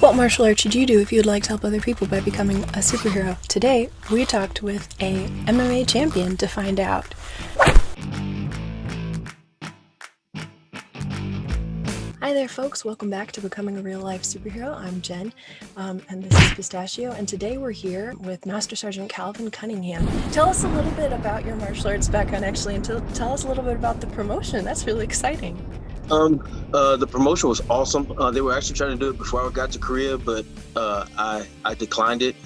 What martial arts should you do if you would like to help other people by becoming a superhero? Today, we talked with a MMA champion to find out. Hi there, folks. Welcome back to Becoming a Real Life Superhero. I'm Jen, and this is Pistachio, and today we're here with Master Sergeant Calvin Cunningham. Tell us a little bit about your martial arts background, actually, and tell us a little bit about the promotion. That's really exciting. The promotion was awesome. They were actually trying to do it before I got to Korea, but I declined it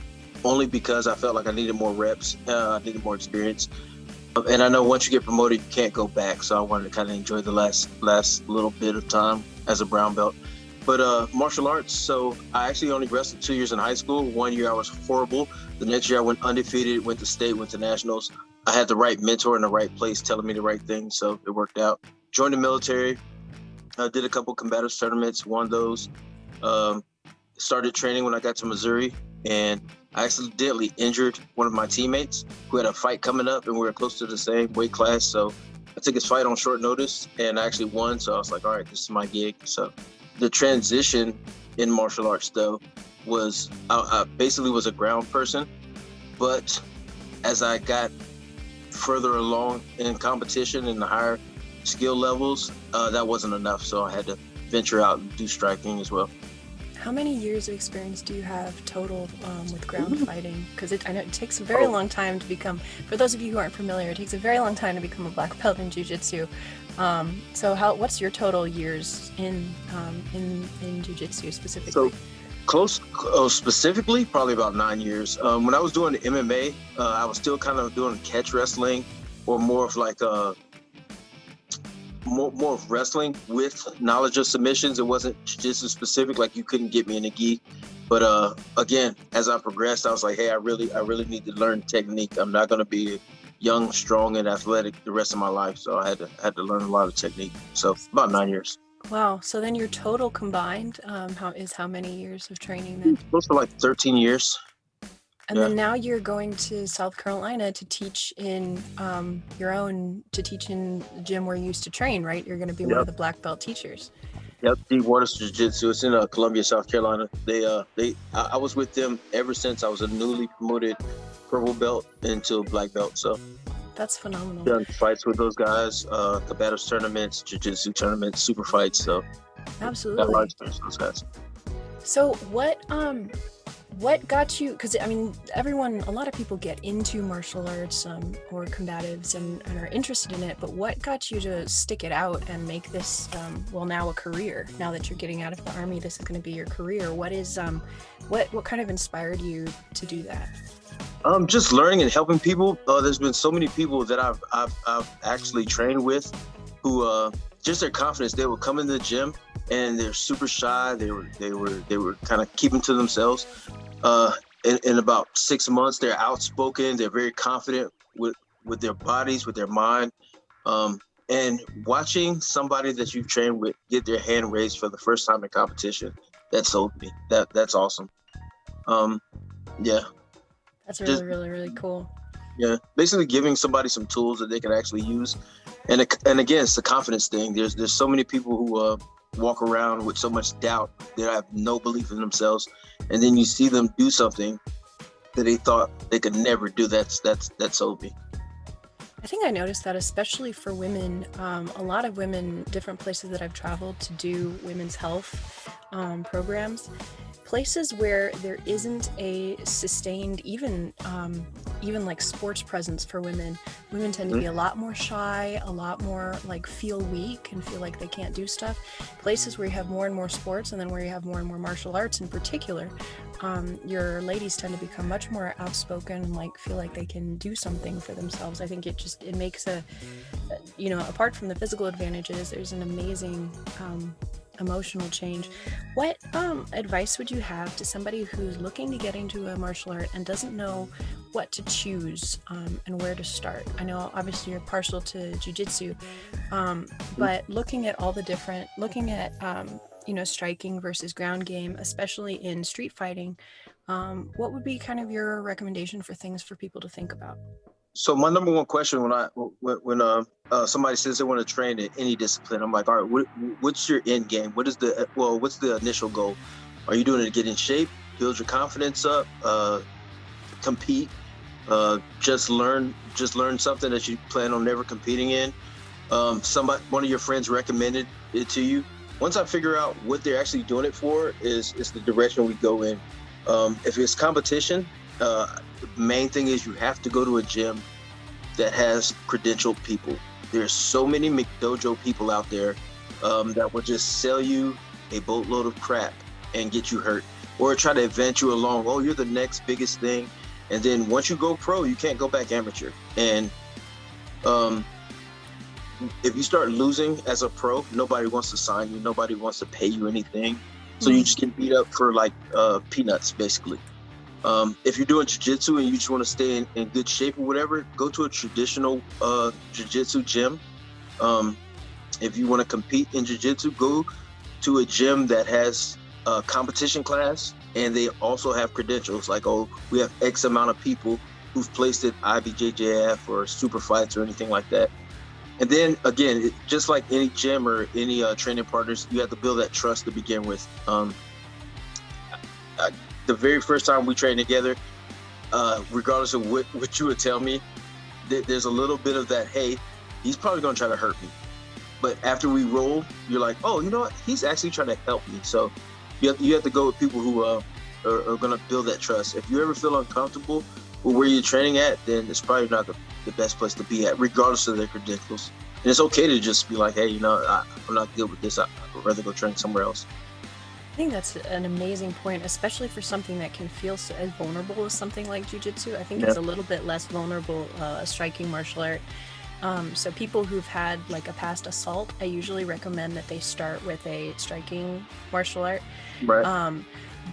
only because I felt like I needed more reps, I needed more experience. And I know once you get promoted, you can't go back. So I wanted to kind of enjoy the last little bit of time as a brown belt. But martial arts, so I actually only wrestled 2 years in high school. 1 year I was horrible. The next year I went undefeated, went to state, went to nationals. I had the right mentor in the right place telling me the right thing, so it worked out. Joined the military. Did a couple combatives tournaments, won those. Started training when I got to Missouri, and I accidentally injured one of my teammates who had a fight coming up, and we were close to the same weight class. So I took his fight on short notice, and I actually won. So I was like, all right, this is my gig. So the transition in martial arts, though, was I basically was a ground person, but as I got further along in competition in the higher skill levels, that wasn't enough, so I had to venture out and do striking as well. How many years of experience do you have total with ground fighting? Because I know it takes a very long time to become, for those of you who aren't familiar, it takes a very long time to become a black belt in jiu-jitsu. So what's your total years in jiu-jitsu specifically? So specifically, probably about 9 years. When I was doing MMA, I was still kind of doing catch wrestling, or more of like more of wrestling with knowledge of submissions. It wasn't jiu-jitsu specific, like you couldn't get me in a gi. But again, as I progressed, I was like, hey, I really need to learn technique. I'm not going to be young, strong, and athletic the rest of my life. So I had to learn a lot of technique. So about 9 years. Wow. So then your total combined, how many years of training then? Close to like 13 years. And then now you're going to South Carolina to teach in to teach in the gym where you used to train, right? You're going to be one of the black belt teachers. Yep, DeepWaters Jiu-Jitsu. It's in Columbia, South Carolina. I was with them ever since I was a newly promoted purple belt into black belt. So that's phenomenal. Done fights with those guys, combatives tournaments, jiu-jitsu tournaments, super fights. So absolutely, got a lot of experience with those guys. So what got you, because I mean, a lot of people get into martial arts or combatives and are interested in it, but what got you to stick it out and make this, now a career? Now that you're getting out of the Army, this is going to be your career. What kind of inspired you to do that? Just learning and helping people. There's been so many people that I've actually trained with who just their confidence. They would come into the gym and they're super shy. They were kind of keeping to themselves. In about 6 months, they're outspoken. They're very confident with their bodies, with their mind. And watching somebody that you've trained with get their hand raised for the first time in competition, that sold me. That's awesome. Yeah. That's really, really cool. Yeah, basically giving somebody some tools that they can actually use. And again, it's the confidence thing. There's so many people who walk around with so much doubt. They have no belief in themselves, and then you see them do something that they thought they could never do. That sold me. I think I noticed that especially for women. A lot of women, different places that I've traveled to do women's health programs, places where there isn't a sustained even like sports presence for women. Women tend to be a lot more shy, a lot more like feel weak and feel like they can't do stuff. Places where you have more and more sports, and then where you have more and more martial arts in particular, your ladies tend to become much more outspoken and like feel like they can do something for themselves. I think it makes apart from the physical advantages, there's an amazing emotional change. What advice would you have to somebody who's looking to get into a martial art and doesn't know what to choose and where to start? I know obviously you're partial to jiu-jitsu, but looking at striking versus ground game, especially in street fighting, what would be kind of your recommendation for things for people to think about? So my number one question when somebody says they want to train in any discipline, I'm like, all right, what's your end game? What's the initial goal? Are you doing it to get in shape, build your confidence up, compete, just learn something that you plan on never competing in? One of your friends recommended it to you. Once I figure out what they're actually doing it for, is the direction we go in. If it's competition, the main thing is you have to go to a gym that has credentialed people. There's so many McDojo people out there that will just sell you a boatload of crap and get you hurt, or try to advance you along. Oh, you're the next biggest thing. And then once you go pro, you can't go back amateur. And if you start losing as a pro, nobody wants to sign you. Nobody wants to pay you anything. So you just get beat up for like peanuts, basically. If you're doing jiu-jitsu and you just want to stay in good shape or whatever, go to a traditional jiu-jitsu gym. If you want to compete in jiu-jitsu, go to a gym that has a competition class, and they also have credentials, like, oh, we have X amount of people who've placed at IBJJF or super fights or anything like that. And then again, just like any gym or any training partners, you have to build that trust to begin with. The very first time we trained together, regardless of what you would tell me, there's a little bit of that, hey, he's probably gonna try to hurt me. But after we roll, you're like, oh, you know what? He's actually trying to help me. So you have to go with people who are going to build that trust. If you ever feel uncomfortable with where you're training at, then it's probably not the best place to be at, regardless of their credentials. And it's okay to just be like, hey, you know, I'm not good with this. I'd rather go train somewhere else. I think that's an amazing point, especially for something that can feel as vulnerable as something like jiu-jitsu. I think it's a little bit less vulnerable, a striking martial art. So people who've had like a past assault, I usually recommend that they start with a striking martial art. Right.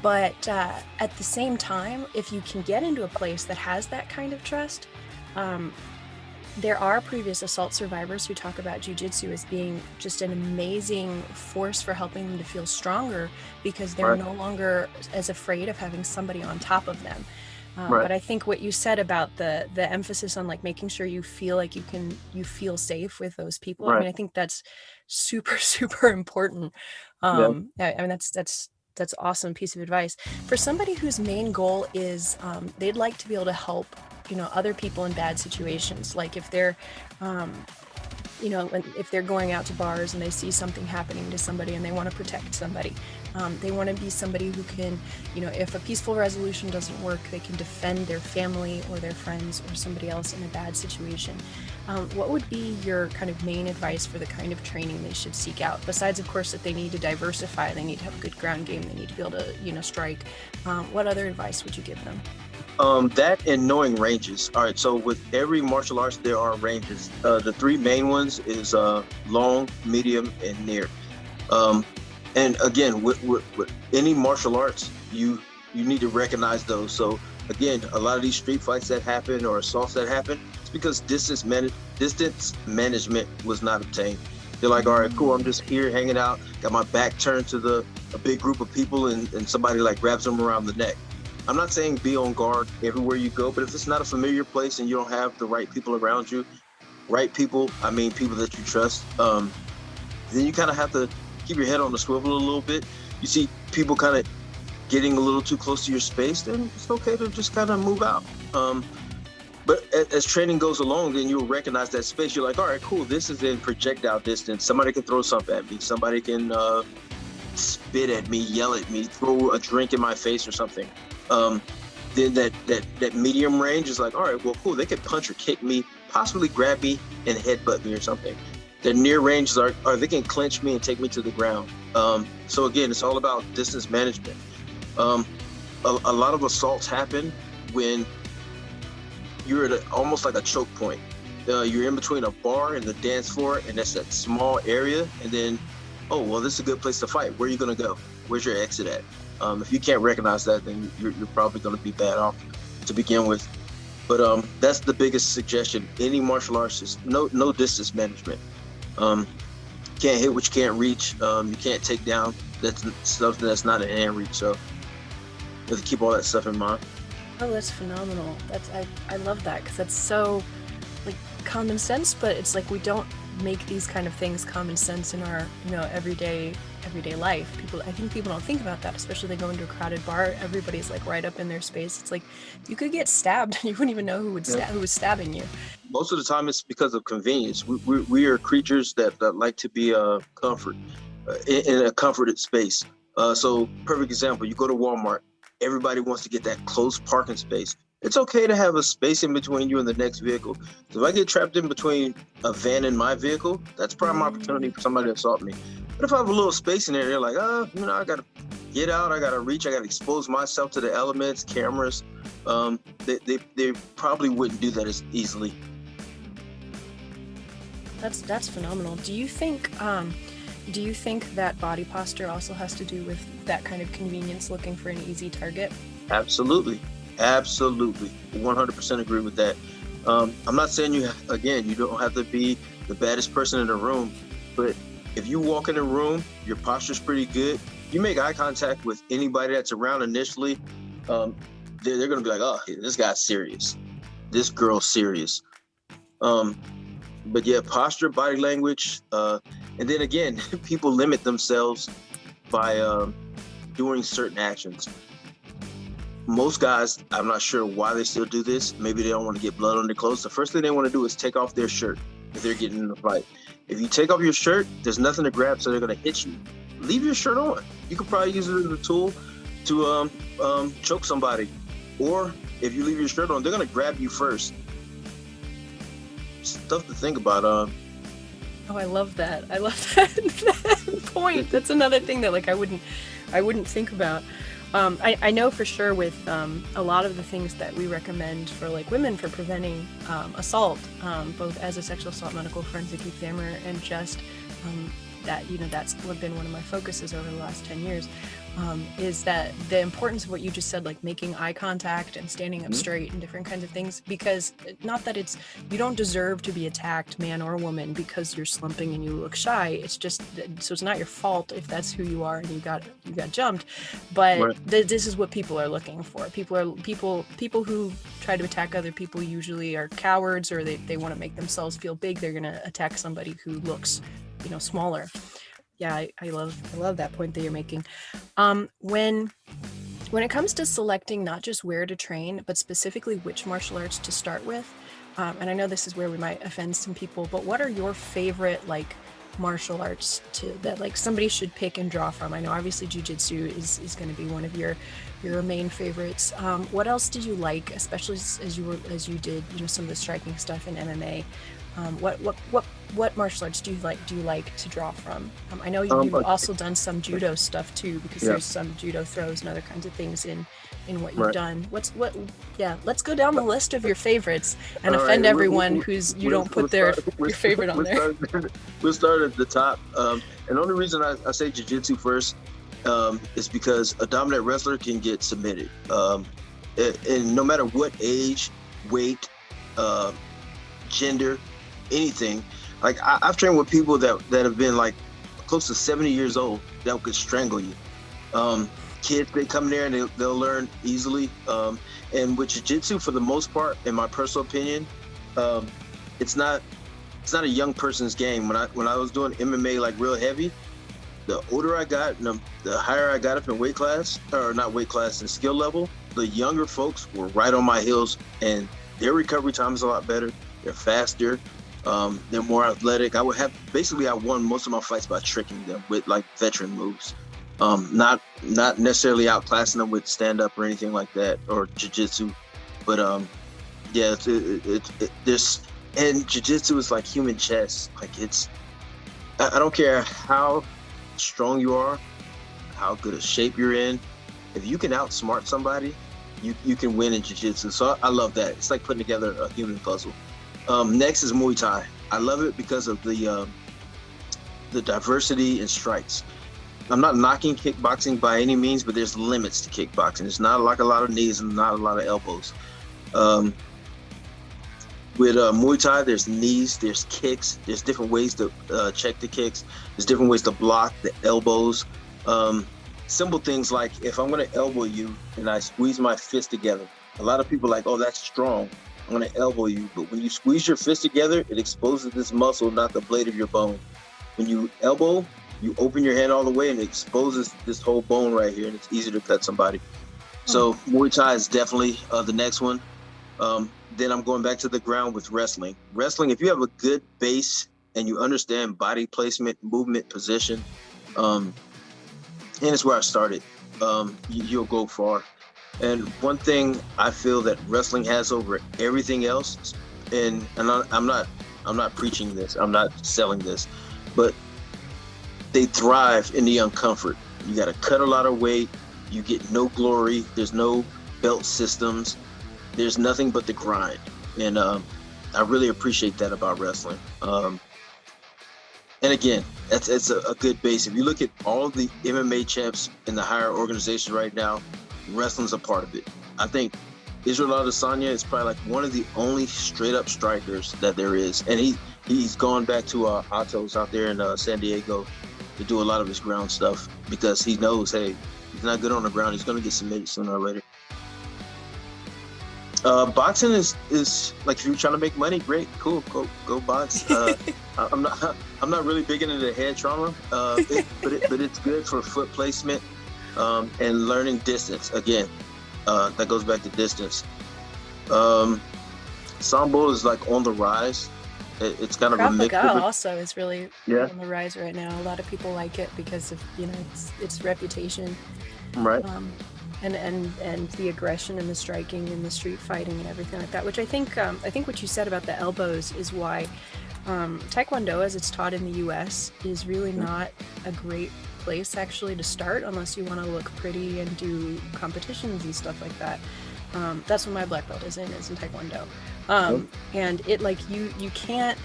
But at the same time, if you can get into a place that has that kind of trust, there are previous assault survivors who talk about jiu-jitsu as being just an amazing force for helping them to feel stronger, because they're no longer as afraid of having somebody on top of them. But I think what you said about the emphasis on like making sure you feel like you feel safe with those people. I mean, I think that's super, super important. I mean, that's awesome piece of advice for somebody whose main goal is they'd like to be able to help, you know, other people in bad situations. Like if they're you know, if they're going out to bars and they see something happening to somebody and they want to protect somebody, they want to be somebody who can, you know, if a peaceful resolution doesn't work, they can defend their family or their friends or somebody else in a bad situation. What would be your kind of main advice for the kind of training they should seek out? Besides, of course, that they need to diversify, they need to have a good ground game, they need to be able to, you know, strike. What other advice would you give them? That and knowing ranges. All right, so with every martial arts, there are ranges. The three main ones is long, medium, and near. And again, with any martial arts, you need to recognize those. So again, a lot of these street fights that happen or assaults that happen, it's because distance management was not obtained. They're like, all right, cool, I'm just here hanging out, got my back turned to a big group of people, and somebody like grabs them around the neck. I'm not saying be on guard everywhere you go, but if it's not a familiar place and you don't have the right people around you, right people, I mean people that you trust, then you kind of have to keep your head on the swivel a little bit. You see people kind of getting a little too close to your space, then it's okay to just kind of move out. But as training goes along, then you'll recognize that space. You're like, all right, cool, this is in projectile distance. Somebody can throw something at me. Somebody can spit at me, yell at me, throw a drink in my face or something. Then that medium range is like, all right, well, cool, they can punch or kick me, possibly grab me and headbutt me or something. The near ranges are they can clinch me and take me to the ground. So again, it's all about distance management. A lot of assaults happen when you're at almost like a choke point. You're in between a bar and the dance floor, and that's that small area. And then, oh, well, this is a good place to fight. Where are you going to go? Where's your exit at? If you can't recognize that, then you're probably going to be bad off to begin with. But that's the biggest suggestion. Any martial arts is no distance management. Can't hit what you can't reach. You can't take down that's stuff that's not in hand reach. So you have to keep all that stuff in mind. Oh, that's phenomenal. I love that, because that's so like common sense, but it's like we don't make these kind of things common sense in our, you know, everyday everyday life. I think people don't think about that, especially they go into a crowded bar. Everybody's like right up in their space. It's like you could get stabbed and you wouldn't even know who was stabbing you. Most of the time it's because of convenience. We are creatures that like to be in a comforted space. So perfect example, you go to Walmart, everybody wants to get that close parking space. It's okay to have a space in between you and the next vehicle. So if I get trapped in between a van and my vehicle, that's prime opportunity for somebody to assault me. But if I have a little space in there, they're like, I gotta get out, I gotta reach, I gotta expose myself to the elements, cameras. They probably wouldn't do that as easily. That's phenomenal. Do you think that body posture also has to do with that kind of convenience, looking for an easy target? Absolutely. 100% agree with that. I'm not saying you don't have to be the baddest person in the room, but if you walk in a room, your posture's pretty good, you make eye contact with anybody that's around initially, they're going to be like, oh, this guy's serious. This girl's serious. But yeah, posture, body language, and then again, people limit themselves by doing certain actions. Most guys, I'm not sure why they still do this. Maybe they don't want to get blood on their clothes. The first thing they want to do is take off their shirt if they're getting in a fight. If you take off your shirt, there's nothing to grab, so they're going to hit you. Leave your shirt on. You could probably use it as a tool to choke somebody. Or if you leave your shirt on, they're going to grab you first. Stuff to think about. Oh, I love that. I love that point. That's another thing that I wouldn't think about. I know for sure with a lot of the things that we recommend for women for preventing assault, both as a sexual assault medical forensic examiner and just that's been one of my focuses over the last 10 years, is that the importance of what you just said, like making eye contact and standing up straight and different kinds of things, because not that you don't deserve to be attacked, man or woman, because you're slumping and you look shy. It's just, so it's not your fault if that's who you are and you got jumped, but right. This is what people are looking for. People who try to attack other people usually are cowards, or they want to make themselves feel big. They're going to attack somebody who looks smaller. Yeah, I love that point that you're making. When it comes to selecting not just where to train, but specifically which martial arts to start with, and I know this is where we might offend some people, but what are your favorite martial arts that somebody should pick and draw from? I know obviously jiu-jitsu is going to be one of your main favorites. What else did you like, especially as you did some of the striking stuff in MMA? What martial arts do you like to draw from? I know you've also done some judo stuff too, because there's some judo throws and other kinds of things in what you've done. Let's go down the list of your favorites and offend everyone you don't put your favorite on there. We'll start at the top. And the only reason I say jiu-jitsu first is because a dominant wrestler can get submitted. And no matter what age, weight, gender, anything. I've trained with people that have been close to 70 years old that could strangle you. Kids, they come there and they'll learn easily. And with jiu-jitsu, for the most part, in my personal opinion, it's not a young person's game. When I was doing MMA real heavy, the older I got and the higher I got up in weight class, or not weight class, in skill level, the younger folks were right on my heels, and their recovery time is a lot better. They're faster. They're more athletic. I won most of my fights by tricking them with veteran moves. Not necessarily outclassing them with stand up or anything like that, or jiu-jitsu. But and jiu-jitsu is like human chess. I don't care how strong you are, how good a shape you're in. If you can outsmart somebody, you can win in jiu-jitsu. So I love that. It's like putting together a human puzzle. Next is Muay Thai. I love it because of the diversity in strikes. I'm not knocking kickboxing by any means, but there's limits to kickboxing. It's not a lot of knees and not a lot of elbows. With Muay Thai, there's knees, there's kicks, there's different ways to check the kicks, there's different ways to block the elbows. Simple things like if I'm going to elbow you and I squeeze my fist together, a lot of people are like, oh, that's strong. I'm going to elbow you. But when you squeeze your fist together, it exposes this muscle, not the blade of your bone. When you elbow, you open your hand all the way and it exposes this whole bone right here, and it's easy to cut somebody. So Muay Thai is definitely the next one. Then I'm going back to the ground with wrestling. Wrestling, if you have a good base and you understand body placement, movement, position, and it's where I started, you'll go far. And one thing I feel that wrestling has over everything else, and I'm not preaching this, I'm not selling this, but they thrive in the uncomfort. You got to cut a lot of weight. You get no glory. There's no belt systems. There's nothing but the grind. And I really appreciate that about wrestling. And again, it's a good base. If you look at all the MMA champs in the higher organizations right now, wrestling's a part of it. I think Israel Adesanya is probably like one of the only straight up strikers that there is. And he's gone back to Atos out there in San Diego to do a lot of his ground stuff, because he knows, hey, he's not good on the ground. He's going to get submitted sooner or later. Boxing is like, if you're trying to make money, great, cool, go box. I'm not really big into the head trauma, but it's good for foot placement and learning distance. Again, that goes back to distance. Sambo is like on the rise. It's kind of a mix. Krav Maga also is really on the rise right now. A lot of people like it because of its reputation, right? And the aggression and the striking and the street fighting and everything like that. Which I think what you said about the elbows is why Taekwondo, as it's taught in the U.S., is really not a great place actually to start unless you want to look pretty and do competitions and stuff like that. That's what my black belt is in Taekwondo. And it, like, you can't,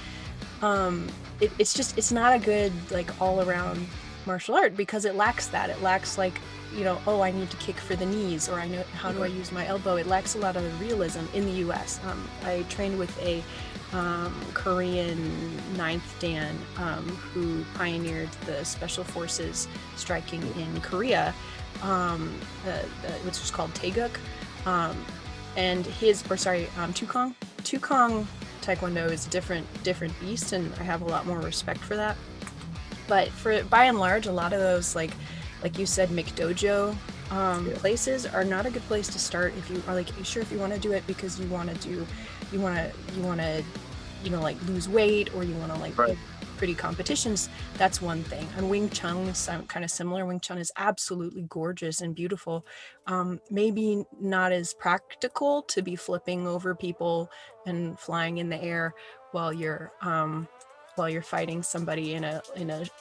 it's not a good, like, all-around martial art because it lacks that. It lacks, like, I need to kick for the knees, or I know how do I use my elbow. It lacks a lot of the realism in the U.S. I trained with a Korean 9th Dan who pioneered the special forces striking in Korea, which was called Taeguk. And Tukong Taekwondo is a different beast, and I have a lot more respect for that. But by and large, a lot of those, like you said, McDojo places are not a good place to start if you are like sure if you want to do it because you want to like lose weight, or you want to like do pretty competitions. That's one thing. And Wing Chun is kind of similar. Wing Chun is absolutely gorgeous and beautiful. Maybe not as practical to be flipping over people and flying in the air while you're fighting somebody in a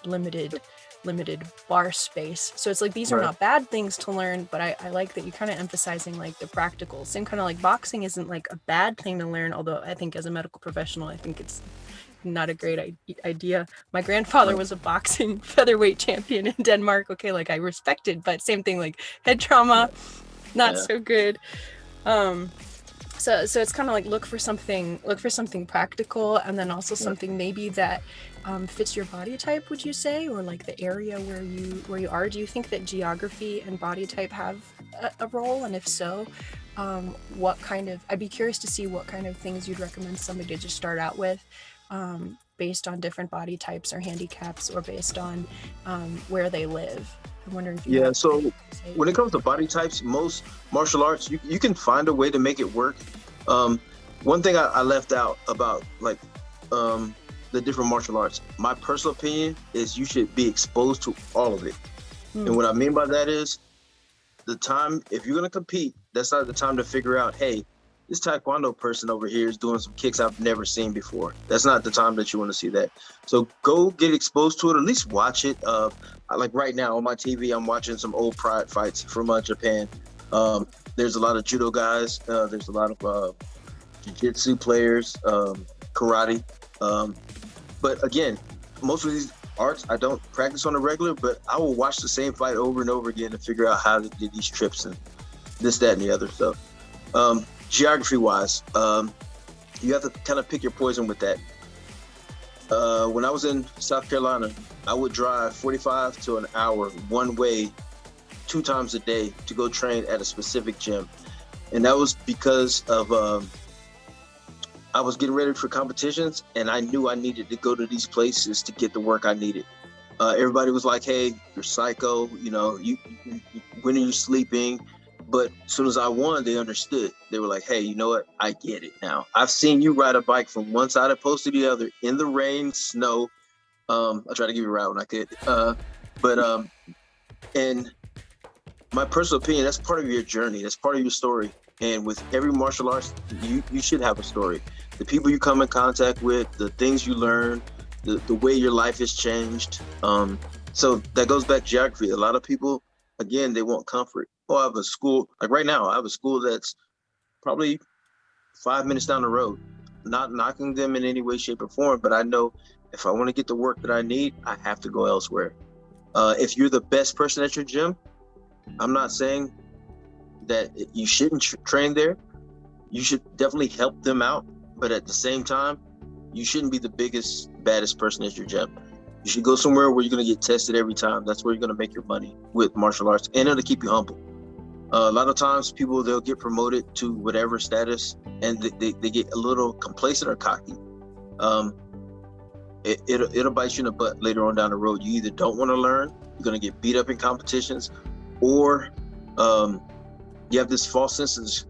limited bar space. So it's like these are not bad things to learn, but I like that you're kind of emphasizing like the practical. Same kind of like boxing isn't like a bad thing to learn, although I think as a medical professional, I think it's not a great idea. My grandfather was a boxing featherweight champion in Denmark. Okay, like I respected, but same thing, like head trauma, not so good. So it's kind of like look for something practical, and then also something maybe that fits your body type, would you say, or like the area where you are. Do you think that geography and body type have a role, and if so, I'd be curious to see what kind of things you'd recommend somebody to just start out with, based on different body types or handicaps, or based on where they live. I'm wondering if you so when it comes to body types, most martial arts, you can find a way to make it work. One thing I left out about like the different martial arts, my personal opinion is you should be exposed to all of it. And what I mean by that is the time, if you're going to compete, that's not the time to figure out, hey, this Taekwondo person over here is doing some kicks I've never seen before. That's not the time that you want to see that. So go get exposed to it, at least watch it. Like right now on my TV, I'm watching some old Pride fights from Japan. There's a lot of judo guys. There's a lot of jiu-jitsu players, karate. But again, most of these arts I don't practice on a regular, but I will watch the same fight over and over again to figure out how to do these trips and this, that, and the other stuff. Geography-wise, you have to kind of pick your poison with that. When I was in South Carolina, I would drive 45 to an hour one way 2 times a day to go train at a specific gym. And that was because of I was getting ready for competitions, and I knew I needed to go to these places to get the work I needed. Everybody was like, "Hey, you're psycho. When are you sleeping?" But as soon as I won, they understood. They were like, "Hey, you know what? I get it now. I've seen you ride a bike from one side of the post to the other in the rain, snow. I tried to give you a ride when I could, and my personal opinion, that's part of your journey. That's part of your story. And with every martial arts, you should have a story. The people you come in contact with, the things you learn, the way your life has changed. So that goes back to geography. A lot of people, again, they want comfort. Oh, I have a school, like right now, I have a school that's probably 5 minutes down the road. Not knocking them in any way, shape, or form, but I know if I want to get the work that I need, I have to go elsewhere. If you're the best person at your gym, I'm not saying that you shouldn't train there. You should definitely help them out, but at the same time, you shouldn't be the biggest, baddest person at your gym. You should go somewhere where you're going to get tested every time. That's where you're going to make your money with martial arts, and it'll keep you humble. A lot of times people, they'll get promoted to whatever status, and they get a little complacent or cocky. It'll bite you in the butt later on down the road. You either don't want to learn, you're going to get beat up in competitions, or you have this false sense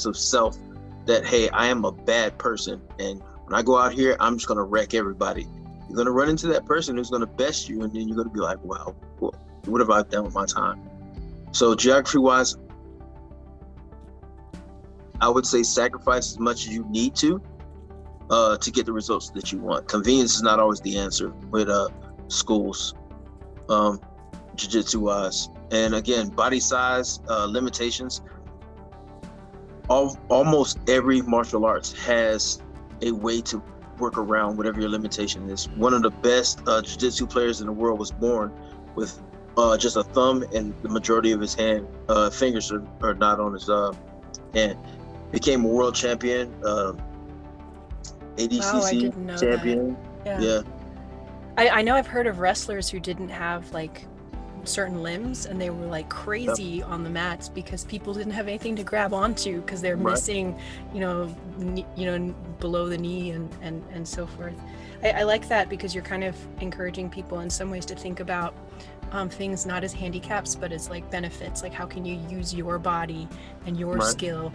of self that, hey, I am a bad person, and when I go out here, I'm just going to wreck everybody. You're going to run into that person who's going to best you, and then you're going to be like, wow, what have I done with my time? So geography-wise, I would say sacrifice as much as you need to get the results that you want. Convenience is not always the answer with schools, jiu-jitsu-wise. And again, body size, limitations. Almost every martial arts has a way to work around whatever your limitation is. One of the best jiu-jitsu players in the world was born with just a thumb, and the majority of his fingers are not on his hand. Became a world champion, ADCC champion. Yeah. I know I've heard of wrestlers who didn't have like certain limbs, and they were like crazy on the mats because people didn't have anything to grab onto because they're missing, below the knee and so forth. I like that because you're kind of encouraging people in some ways to think about things not as handicaps but as like benefits. Like, how can you use your body and your skill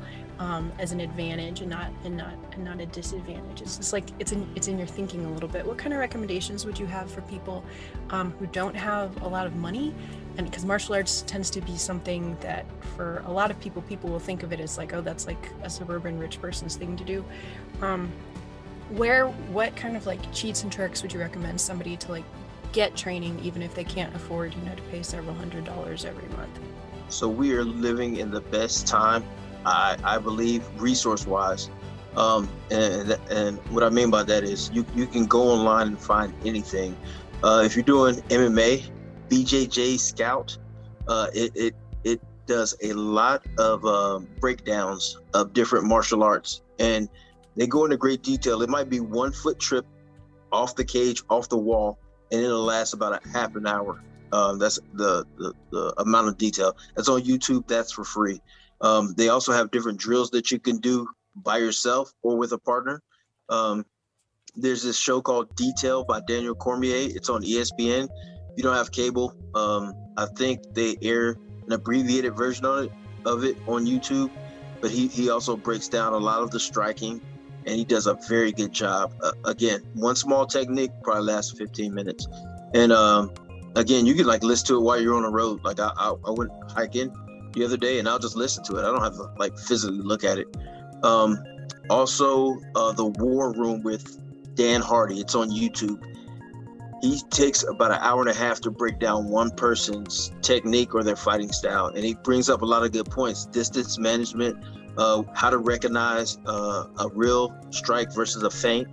as an advantage and not a disadvantage? It's just like it's in your thinking a little bit. What kind of recommendations would you have for people who don't have a lot of money? And because martial arts tends to be something that for a lot of people will think of it as like, oh, that's like a suburban rich person's thing to do. What kind of like cheats and tricks would you recommend somebody to like get training, even if they can't afford to pay several $100s every month? So we are living in the best time, I believe, resource-wise. And what I mean by that is you can go online and find anything. If you're doing MMA, BJJ Scout, it does a lot of breakdowns of different martial arts, and they go into great detail. It might be 1 foot trip off the cage, off the wall, and it'll last about a half an hour. That's the amount of detail. That's on YouTube. That's for free. They also have different drills that you can do by yourself or with a partner. There's this show called Detail by Daniel Cormier. It's on ESPN. If you don't have cable, I think they air an abbreviated version of it on YouTube, but he also breaks down a lot of the striking, and he does a very good job. Again, one small technique probably lasts 15 minutes. And again, you can like listen to it while you're on the road. Like I went hiking the other day, and I'll just listen to it. I don't have to like physically look at it. Also, the War Room with Dan Hardy. It's on YouTube. He takes about an hour and a half to break down one person's technique or their fighting style, and he brings up a lot of good points. Distance management, how to recognize a real strike versus a feint,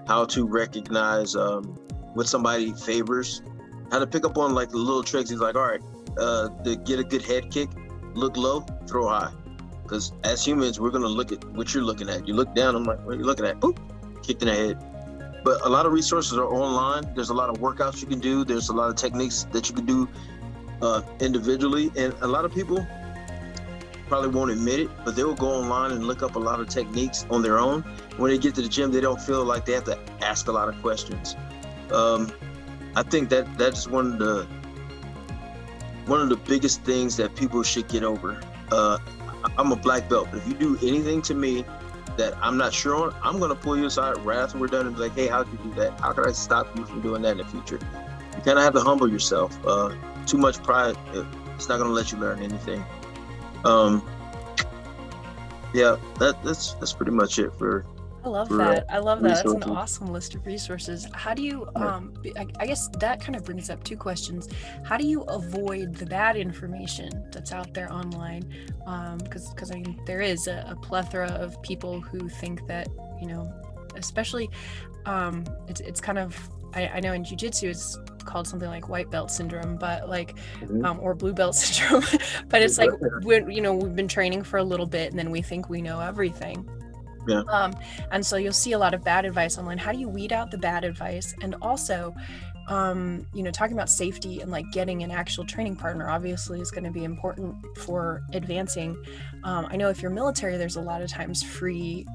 how to recognize what somebody favors, how to pick up on like the little tricks. He's like, all right, to get a good head kick, look low, throw high. Because as humans, we're going to look at what you're looking at. You look down, I'm like, what are you looking at? Boop, kicked in the head. But a lot of resources are online. There's a lot of workouts you can do. There's a lot of techniques that you can do individually. And a lot of people probably won't admit it, but they will go online and look up a lot of techniques on their own. When they get to the gym, they don't feel like they have to ask a lot of questions. I think that's one of the biggest things that people should get over. I'm a black belt, but if you do anything to me that I'm not sure on, I'm gonna pull you aside right after we're done and be like, hey, how'd you do that? How could I stop you from doing that in the future? You kind of have to humble yourself. Too much pride, it's not gonna let you learn anything. Yeah, that's pretty much it for. I love that. I love that. That's an resources. awesome list of resources. How do you, I guess that kind of brings up two questions. How do you avoid the bad information that's out there online? Because I mean, there is a plethora of people who think that, you know, especially, it's kind of, I know in jiu-jitsu it's called something like white belt syndrome, but like, or blue belt syndrome, but it's like, we've been training for a little bit and then we think we know everything. Yeah. And so you'll see a lot of bad advice online. How do you weed out the bad advice? And also, talking about safety and like getting an actual training partner obviously is going to be important for advancing. I know if you're military, there's a lot of times free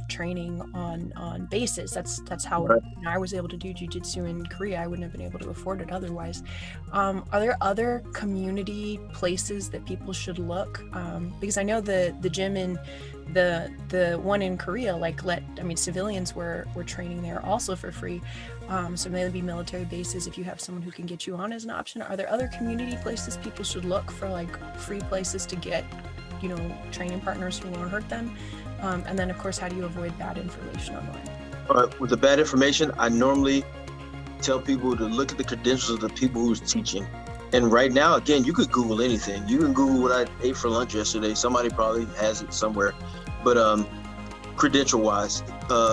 training on bases. That's how I was able to do jiu-jitsu in Korea. I wouldn't have been able to afford it otherwise. Are there other community places that people should look? Because I know the gym in the one in Korea, civilians were training there also for free. So maybe military bases, if you have someone who can get you on as an option. Are there other community places people should look for, like free places to get, training partners who won't hurt them? And then of course, how do you avoid bad information online? All right, with the bad information, I normally tell people to look at the credentials of the people who's teaching. And right now, again, you could Google anything. You can Google what I ate for lunch yesterday. Somebody probably has it somewhere. But credential-wise,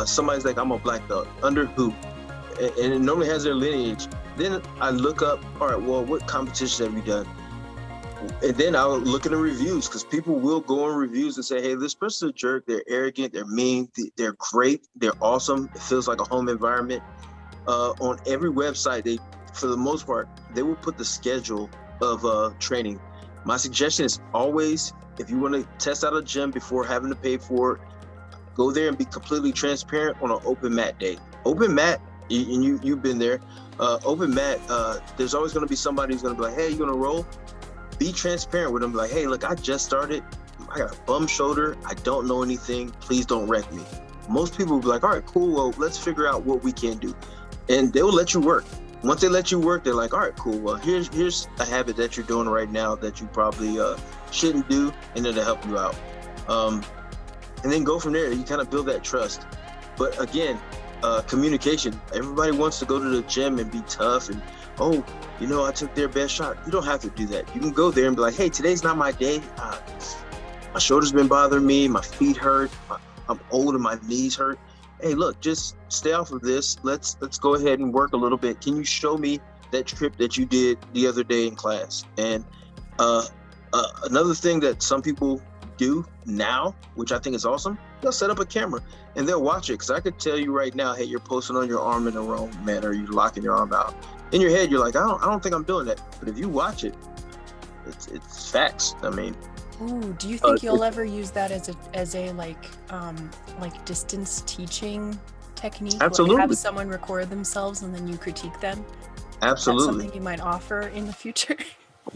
somebody's like, I'm a black belt. Under who? And it normally has their lineage. Then I look up, all right, well, what competitions have you done? And then I'll look at the reviews, because people will go in reviews and say, hey, this person's a jerk. They're arrogant. They're mean. They're great. They're awesome. It feels like a home environment. On every website, for the most part, they will put the schedule of training. My suggestion is always, if you want to test out a gym before having to pay for it, go there and be completely transparent on an open mat day. Open mat, and you've been there, open mat, there's always going to be somebody who's going to be like, hey, you going to roll? Be transparent with them. Like, hey, look, I just started. I got a bum shoulder. I don't know anything. Please don't wreck me. Most people will be like, all right, cool. Well, let's figure out what we can do. And they will let you work. Once they let you work, they're like, all right, cool. Well, here's a habit that you're doing right now that you probably shouldn't do, and it'll help you out. And then go from there. You kind of build that trust. But again, communication. Everybody wants to go to the gym and be tough and, oh, I took their best shot. You don't have to do that. You can go there and be like, hey, today's not my day. My shoulder's been bothering me. My feet hurt. I'm old and my knees hurt. Hey, look, just stay off of this. Let's go ahead and work a little bit. Can you show me that trip that you did the other day in class? And another thing that some people do now, which I think is awesome, they'll set up a camera and they'll watch it. Because I could tell you right now, hey, you're posting on your arm in the wrong manner. You're locking your arm out. In your head, you're like, I don't think I'm doing that. But if you watch it, it's facts. I mean, ooh, do you think you'll ever use that as a distance teaching technique? Absolutely. Like have someone record themselves and then you critique them? Absolutely. That's something you might offer in the future.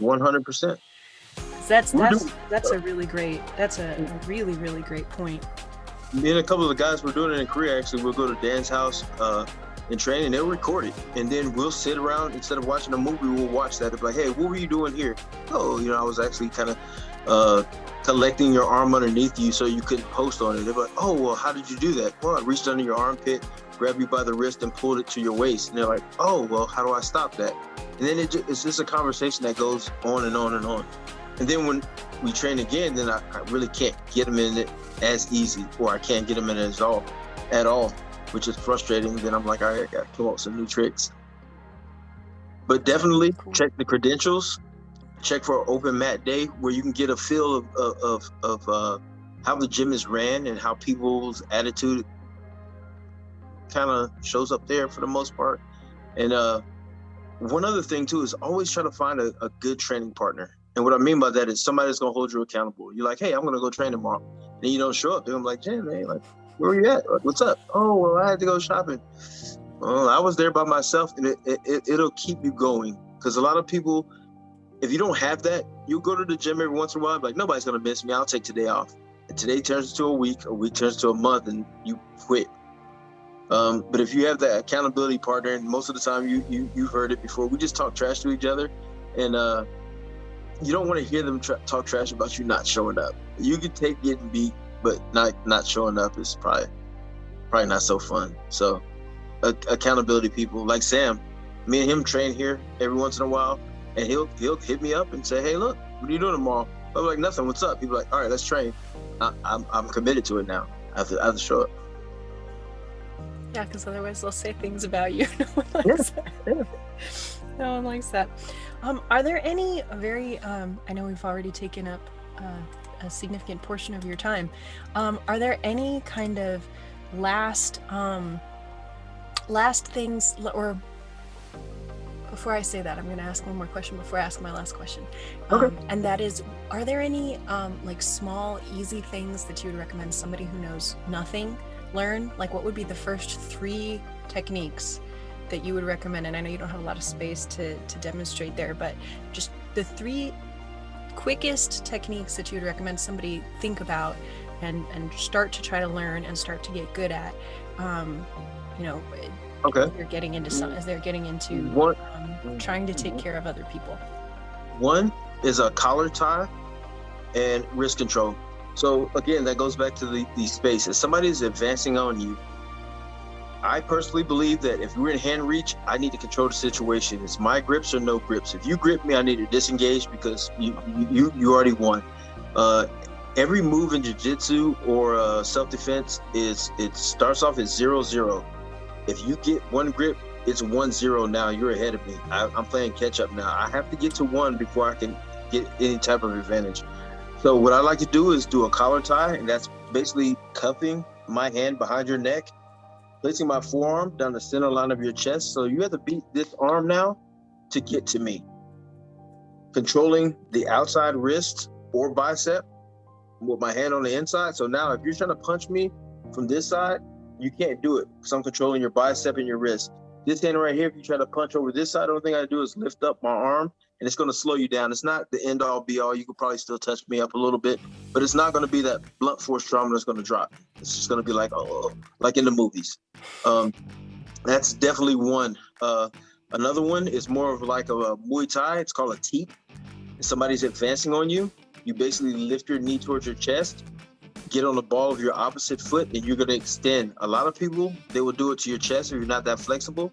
100%. That's a really great point. Me and a couple of the guys were doing it in Korea. Actually, we'll go to Dan's house and train, and they'll record it, and then we'll sit around. Instead of watching a movie, we'll watch that. It's like, hey, what were you doing here? Oh, I was actually kind of collecting your arm underneath you so you couldn't post on it. They're like, oh, well, how did you do that? Well, I reached under your armpit, grabbed you by the wrist, and pulled it to your waist. And they're like, oh, well, how do I stop that? And then it's just a conversation that goes on and on and on. And then when we train again, then I really can't get them in it as easy, or I can't get them in it at all, which is frustrating. Then I'm like, all right, I got to come up with some new tricks. But definitely check the credentials, check for an open mat day where you can get a feel of how the gym is ran and how people's attitude kind of shows up there for the most part. And one other thing too is always try to find a good training partner. And what I mean by that is somebody that's gonna hold you accountable. You're like, hey, I'm gonna go train tomorrow. And you don't show up. Then I'm like, hey, man, like, where are you at? Like, what's up? Oh, well, I had to go shopping. I was there by myself, and it'll keep you going. Because a lot of people, if you don't have that, you go to the gym every once in a while, like, nobody's going to miss me. I'll take today off. And today turns into a week turns to a month, and you quit. But if you have that accountability partner, and most of the time you've heard it before, we just talk trash to each other, and you don't want to hear them talk trash about you not showing up. You can take getting beat, but not showing up is probably not so fun. So accountability people like Sam, me and him train here every once in a while, and he'll hit me up and say, hey, look, what are you doing tomorrow? I'm like, nothing, what's up? People like, all right, let's train. I'm committed to it now. I have to show up. Yeah, because otherwise they'll say things about you. No one likes that. Yeah. No one likes that. Are there any very, I know we've already taken up a significant portion of your time. Are there any kind of last things, or before I say that, I'm going to ask one more question before I ask my last question. Okay. And that is, are there any like small, easy things that you would recommend somebody who knows nothing learn? Like, what would be the first 3 techniques that you would recommend? And I know you don't have a lot of space to demonstrate there, but just the 3 quickest techniques that you would recommend somebody think about and start to try to learn and start to get good at, okay, as they're getting into trying to take care of other people. One is a collar tie and wrist control. So again, that goes back to the space. If somebody is advancing on you, I personally believe that if we're in hand reach, I need to control the situation. It's my grips or no grips. If you grip me, I need to disengage because you already won. Every move in jiu-jitsu or self-defense it starts off as 0-0. If you get one grip, it's 1-0 now. You're ahead of me. I'm playing catch up now. I have to get to 1 before I can get any type of advantage. So what I like to do is do a collar tie, and that's basically cuffing my hand behind your neck, placing my forearm down the center line of your chest. So you have to beat this arm now to get to me. Controlling the outside wrist or bicep with my hand on the inside. So now if you're trying to punch me from this side, you can't do it because I'm controlling your bicep and your wrist. This hand right here, if you try to punch over this side, the only thing I do is lift up my arm, and it's going to slow you down. It's not the end all be all. You could probably still touch me up a little bit, but it's not going to be that blunt force trauma that's going to drop. It's just going to be like, oh, like in the movies. That's definitely one. Another one is more of like a Muay Thai. It's called a teep. If somebody's advancing on you, you basically lift your knee towards your chest, get on the ball of your opposite foot, and you're going to extend. A lot of people, they will do it to your chest if you're not that flexible.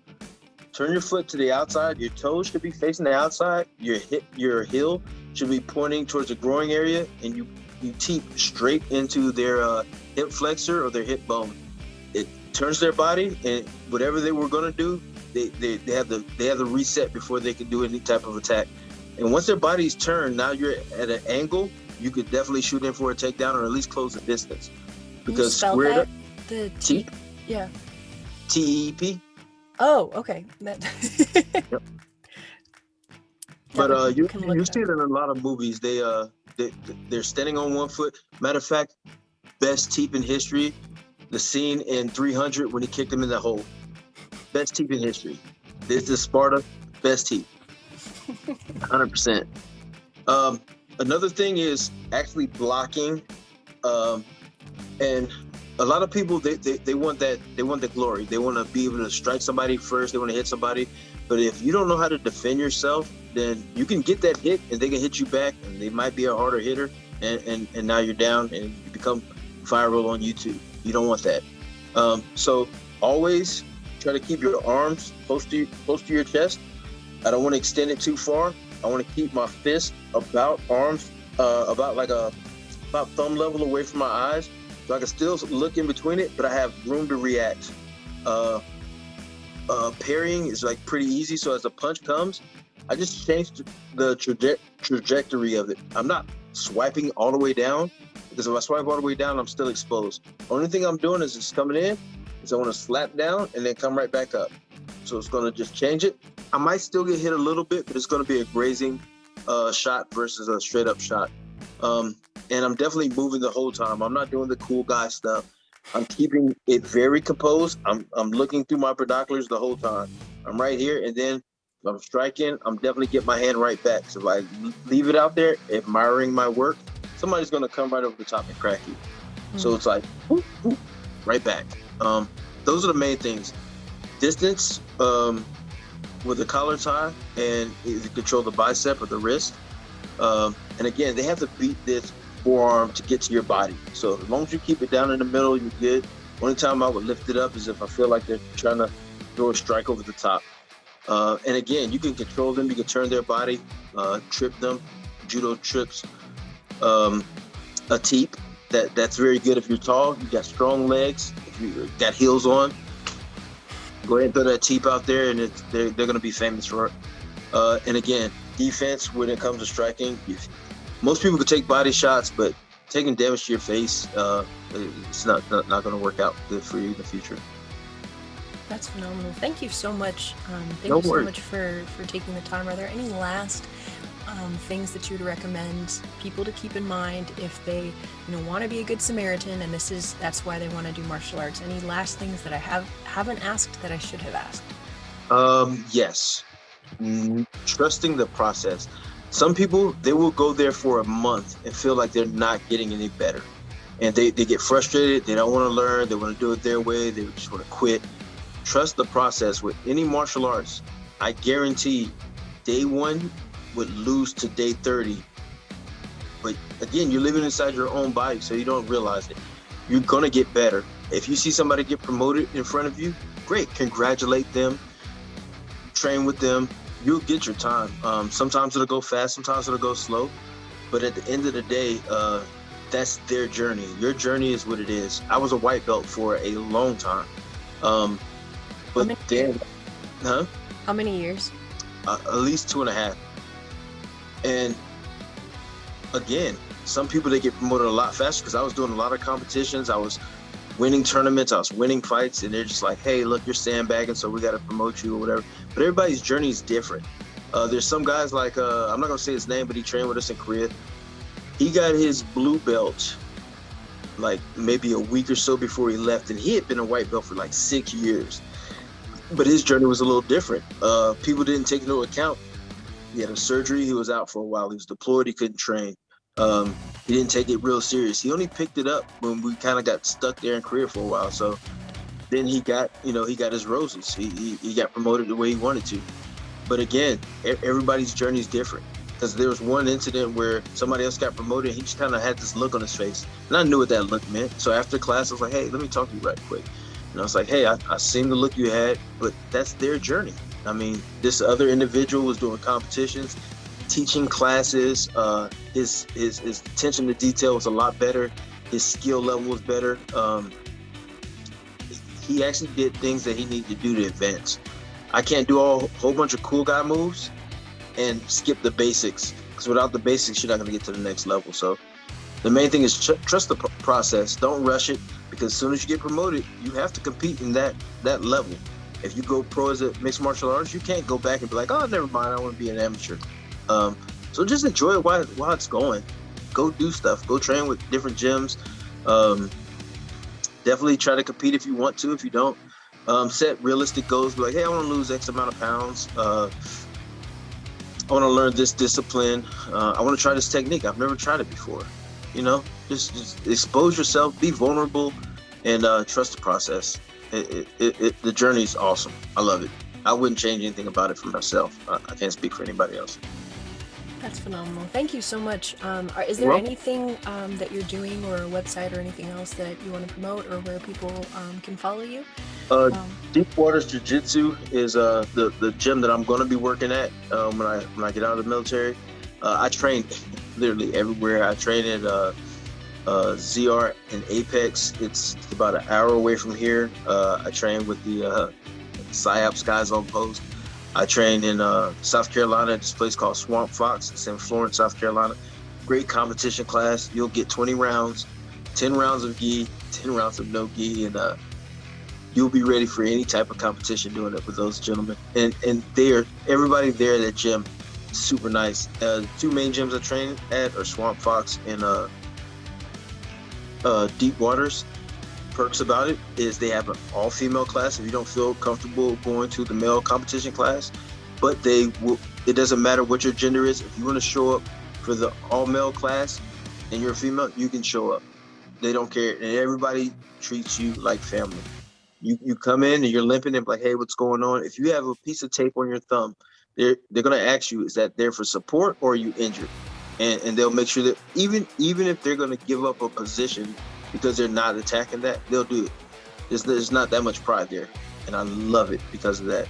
Turn your foot to the outside. Your toes should be facing the outside. Your heel should be pointing towards the groin area, and you teep straight into their hip flexor or their hip bone. It turns their body, and whatever they were going to do, they have the reset before they can do any type of attack. And once their body's turned, now you're at an angle. You could definitely shoot in for a takedown or at least close the distance. Because squared up, the T, yeah, TEP. Oh, okay. Yep. But you see it in a lot of movies. They're standing on one foot. Matter of fact, best teep in history. The scene in 300 when he kicked him in the hole. Best teep in history. This is Sparta. Best teep. 100%. Another thing is actually blocking, and a lot of people they want the glory. They want to be able to strike somebody first. They want to hit somebody. But if you don't know how to defend yourself, then you can get that hit and they can hit you back, and they might be a harder hitter, and now you're down and you become viral on YouTube. You don't want that. So always try to keep your arms close to your chest. I don't want to extend it too far. I want to keep my fist about thumb level away from my eyes, so I can still look in between it, but I have room to react. Parrying is like pretty easy. So as the punch comes, I just change the trajectory of it. I'm not swiping all the way down, because if I swipe all the way down, I'm still exposed. Only thing I'm doing is just coming in, is I want to slap down and then come right back up. So it's going to just change it. I might still get hit a little bit, but it's going to be a grazing shot versus a straight up shot. And I'm definitely moving the whole time. I'm not doing the cool guy stuff. I'm keeping it very composed. I'm looking through my binoculars the whole time. I'm right here, and then if I'm striking, I'm definitely get my hand right back. So if I leave it out there, admiring my work, somebody's gonna come right over the top and crack you. So it's like whoop, whoop, right back. Those are the main things. Distance with a collar tie, and you control the bicep or the wrist. And again, they have to beat this forearm to get to your body. So as long as you keep it down in the middle, you're good. Only time I would lift it up is if I feel like they're trying to throw a strike over the top. And again, you can control them. You can turn their body, trip them, judo trips, a teep. That's very good if you're tall. You got strong legs. If you got heels on, go ahead and throw that teep out there, and they're going to be famous for it. And again, defense when it comes to striking. Most people could take body shots, but taking damage to your face, it's not going to work out good for you in the future. That's phenomenal. Thank you so much. Thank No you so worries. much for taking the time. Are there any last things that you would recommend people to keep in mind if they want to be a good Samaritan, and that's why they want to do martial arts? Any last things that I haven't asked that I should have asked? Yes. Trusting the process. Some people, they will go there for a month and feel like they're not getting any better. And they get frustrated. They don't want to learn. They want to do it their way. They just want to quit. Trust the process. With any martial arts, I guarantee day 1 would lose to day 30. But again, you're living inside your own body, so you don't realize it. You're going to get better. If you see somebody get promoted in front of you, great. Congratulate them. Train with them. You'll get your time. Sometimes it'll go fast, sometimes it'll go slow. But at the end of the day, that's their journey. Your journey is what it is. I was a white belt for a long time. But then, How many years? At least 2.5. And again, some people, they get promoted a lot faster because I was doing a lot of competitions. I was winning tournaments, I was winning fights, and they're just like, hey, look, you're sandbagging, so we got to promote you or whatever. But everybody's journey is different. There's some guys like, I'm not going to say his name, but he trained with us in Korea. He got his blue belt like maybe a week or so before he left, and he had been a white belt for like 6 years. But his journey was a little different. People didn't take into account. He had a surgery. He was out for a while. He was deployed. He couldn't train. He didn't take it real serious. He only picked it up when we kind of got stuck there in Korea for a while. So then he got his roses. He got promoted the way he wanted to. But again, everybody's journey is different. Because there was one incident where somebody else got promoted. He just kind of had this look on his face. And I knew what that look meant. So after class, I was like, hey, let me talk to you right quick. And I was like, hey, I seen the look you had, but that's their journey. I mean, this other individual was doing competitions, teaching classes. His attention to detail was a lot better. His skill level was better. He actually did things that he needed to do to advance. I can't do a whole bunch of cool guy moves and skip the basics, because without the basics, you're not going to get to the next level. So the main thing is trust the process. Don't rush it, because as soon as you get promoted, you have to compete in that level. If you go pro as a mixed martial arts, you can't go back and be like, oh, never mind, I want to be an amateur. So just enjoy it while it's going. Go do stuff. Go train with different gyms. Definitely try to compete if you want to. If you don't, set realistic goals. Be like, hey, I want to lose X amount of pounds. I want to learn this discipline. I want to try this technique. I've never tried it before. Just expose yourself, be vulnerable, and trust the process. The journey is awesome. I love it. I wouldn't change anything about it for myself. I can't speak for anybody else. That's phenomenal. Thank you so much. Is there anything that you're doing, or a website or anything else that you want to promote, or where people can follow you? DeepWaters Jiu-Jitsu is the gym that I'm going to be working at when I get out of the military. I train literally everywhere. I train at ZR in Apex. It's about an hour away from here. I train with the PsyOps guys on post. I train in South Carolina at this place called Swamp Fox. It's in Florence, South Carolina. Great competition class. You'll get 20 rounds, 10 rounds of gi, 10 rounds of no gi, and you'll be ready for any type of competition doing it with those gentlemen. And everybody there at that gym is super nice. Two main gyms I train at are Swamp Fox and DeepWaters. perks about it is they have an all-female class if you don't feel comfortable going to the male competition class, but it doesn't matter what your gender is. If you want to show up for the all-male class and you're a female, you can show up. They don't care, and everybody treats you like family. You come in and you're limping and like, hey, what's going on? If you have a piece of tape on your thumb, they're gonna ask you, is that there for support or are you injured? And they'll make sure that even if they're gonna give up a position because they're not attacking that, they'll do it. There's not that much pride there, and I love it because of that.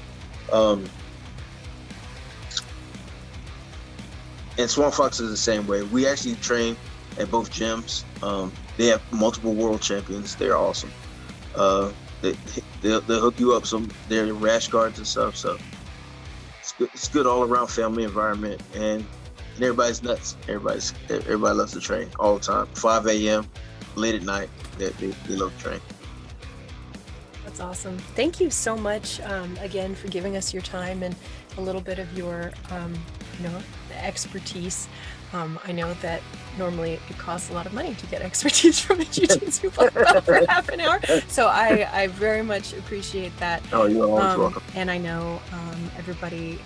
And Swan Fox is the same way. We actually train at both gyms. They have multiple world champions. They're awesome. They'll hook you up some their rash guards and stuff. So it's good all around family environment, and everybody's nuts. Everybody loves to train all the time. 5 a.m. late at night. They love to train. That's awesome. Thank you so much again for giving us your time and a little bit of your expertise. I know that normally it costs a lot of money to get expertise from a jiu-jitsu black belt for half an hour. So I very much appreciate that. Oh, you're always welcome. And I know everybody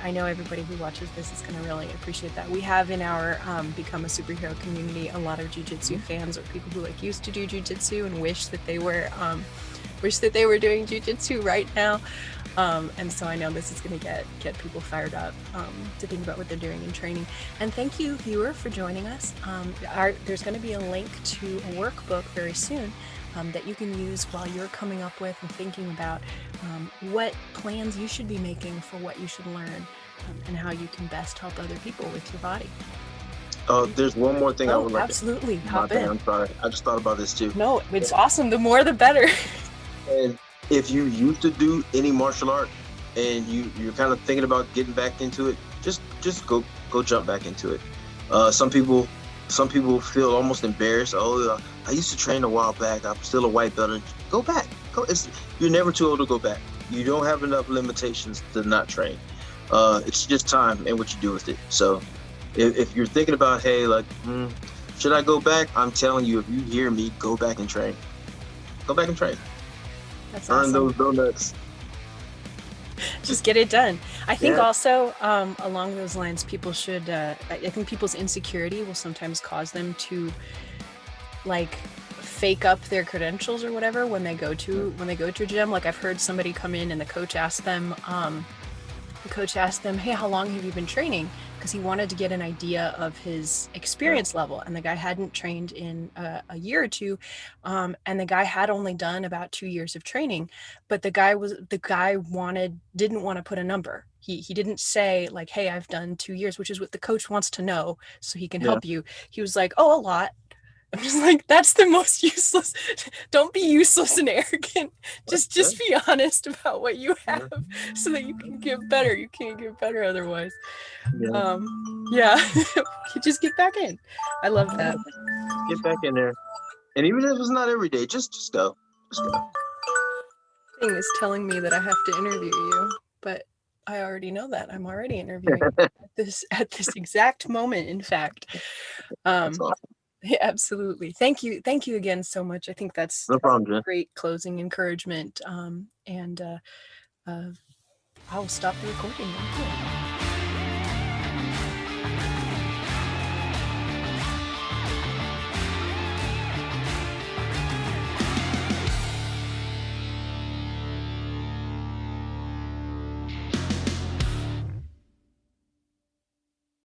who watches this is going to really appreciate that. We have in our Become a Superhero community a lot of jiu-jitsu fans or people who used to do jiu-jitsu and wish that they were doing jiu-jitsu right now. And so I know this is going to get people fired up to think about what they're doing in training. And thank you, viewer, for joining us. There's going to be a link to a workbook very soon that you can use while you're coming up with and thinking about what plans you should be making for what you should learn and how you can best help other people with your body. There's one more thing I would like absolutely. to... Hop in. I'm sorry. I just thought about this too. No, it's awesome. The more the better. And if you used to do any martial art and you're kind of thinking about getting back into it, just go jump back into it. Some people feel almost embarrassed. Oh, I used to train a while back. I'm still a white belt. Go back. You're never too old to go back. You don't have enough limitations to not train. It's just time and what you do with it. So if you're thinking about, hey, should I go back? I'm telling you, if you hear me, go back and train. Go back and train. That's Earn awesome. those donuts. Just get it done. I think also along those lines, people should, I think people's insecurity will sometimes cause them to fake up their credentials or whatever when they go to a gym. I've heard somebody come in and the coach asked them, hey, how long have you been training? Because he wanted to get an idea of his experience level, and the guy hadn't trained in a year or two, and the guy had only done about 2 years of training, but the guy didn't want to put a number. He didn't say hey, I've done 2 years, which is what the coach wants to know so he can help you. He was like, oh, a lot. I'm just that's the most useless. Don't be useless and arrogant. Just be honest about what you have so that you can get better. You can't get better otherwise. You just get back in. I love that. Get back in there. And even if it's not every day, just go. Just go. Thing is telling me that I have to interview you, but I already know that. I'm already interviewing at this exact moment, in fact. That's awesome. Yeah, absolutely. Thank you again so much. I think that's no problem, Jen. Great closing encouragement. And I will stop the recording.